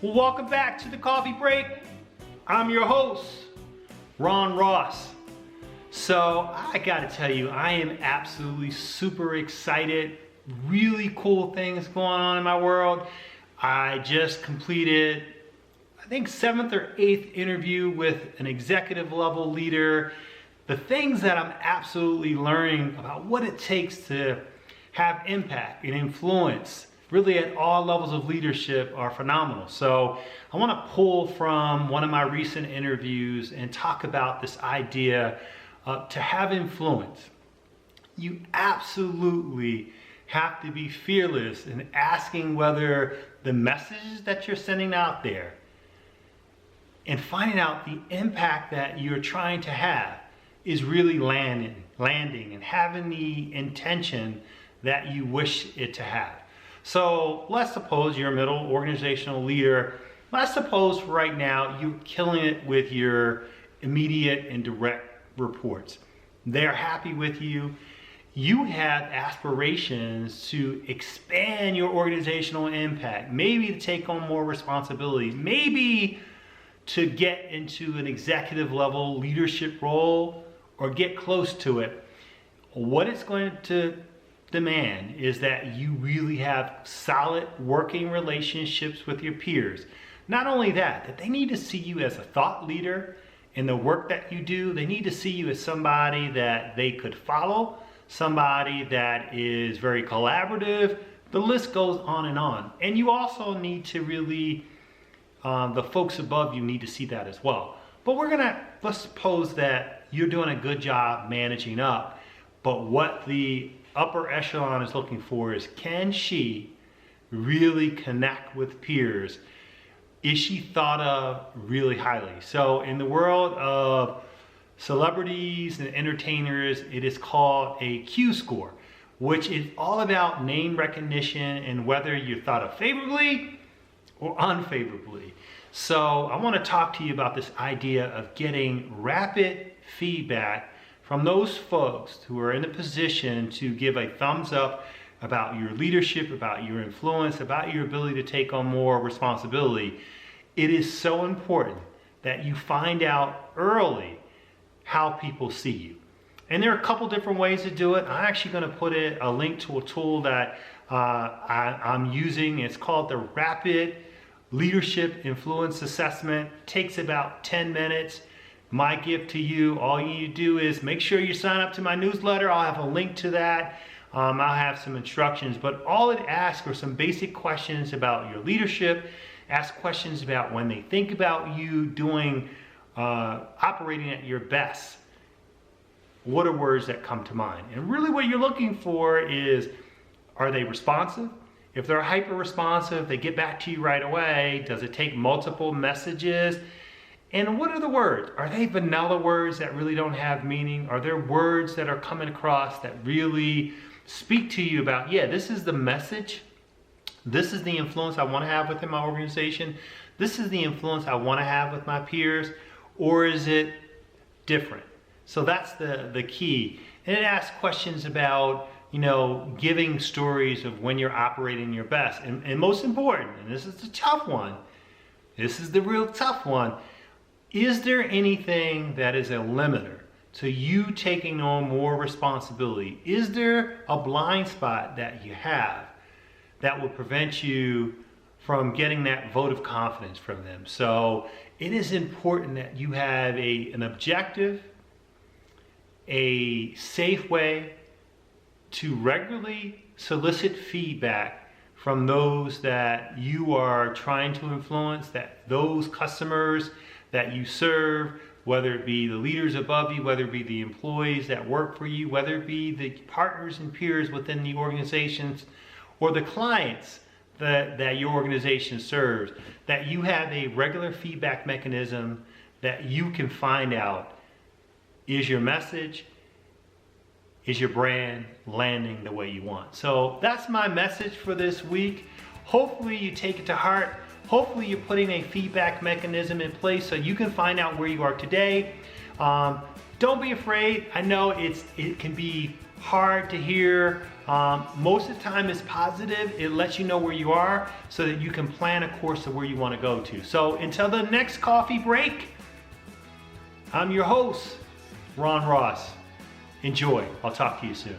Well, welcome back to the Coffee Break. I'm your host, Ron Ross. So I gotta tell you, I am absolutely super excited. Really cool things going on in my world. I just completed, I think, 7th or 8th interview with an executive level leader. The things that I'm absolutely learning about what it takes to have impact and influence really at all levels of leadership are phenomenal. So I want to pull from one of my recent interviews and talk about this idea to have influence. You absolutely have to be fearless in asking whether the messages that you're sending out there and finding out the impact that you're trying to have is really landing and having the intention that you wish it to have. So let's suppose you're a middle organizational leader. Let's suppose right now you're killing it with your immediate and direct reports. They're happy with you. You have aspirations to expand your organizational impact, maybe to take on more responsibilities, maybe to get into an executive level leadership role or get close to it. What it's going to demand is that you really have solid working relationships with your peers. Not only that they need to see you as a thought leader in the work that you do. They need to see you as somebody that they could follow, somebody that is very collaborative. The list goes on and on. And you also need to really, the folks above you need to see that as well. But let's suppose that you're doing a good job managing up, but what the upper echelon is looking for is, can she really connect with peers? Is she thought of really highly? So in the world of celebrities and entertainers, it is called a Q score, which is all about name recognition and whether you're thought of favorably or unfavorably. So I want to talk to you about this idea of getting rapid feedback from those folks who are in a position to give a thumbs up about your leadership, about your influence, about your ability to take on more responsibility. It is so important that you find out early how people see you. And there are a couple different ways to do it. I'm actually going to put a link to a tool that I'm using. It's called the Rapid Leadership Influence Assessment. It takes about 10 minutes. My gift to you, all you need to do is make sure you sign up to my newsletter. I'll have a link to that. I'll have some instructions, but all it asks are some basic questions about your leadership. Ask questions about when they think about you doing, operating at your best. What are words that come to mind? And really what you're looking for is, are they responsive? If they're hyper responsive, they get back to you right away. Does it take multiple messages? And what are the words? Are they vanilla words that really don't have meaning? Are there words that are coming across that really speak to you about, yeah, this is the message. This is the influence I want to have within my organization. This is the influence I want to have with my peers. Or is it different? So that's the key. And it asks questions about, giving stories of when you're operating your best. And most important, and this is the tough one, this is the real tough one, is there anything that is a limiter to you taking on more responsibility? Is there a blind spot that you have that will prevent you from getting that vote of confidence from them? So it is important that you have an objective, a safe way to regularly solicit feedback from those that you are trying to influence, that those customers that you serve, whether it be the leaders above you, whether it be the employees that work for you, whether it be the partners and peers within the organizations, or the clients that your organization serves, that you have a regular feedback mechanism that you can find out, is your message, is your brand landing the way you want? So that's my message for this week. Hopefully you take it to heart. Hopefully you're putting a feedback mechanism in place so you can find out where you are today. Don't be afraid. I know it can be hard to hear Most of the time it's positive. It lets you know where you are so that you can plan a course of where you want to go to. So until the next coffee break, I'm your host, Ron Ross. Enjoy. I'll talk to you soon.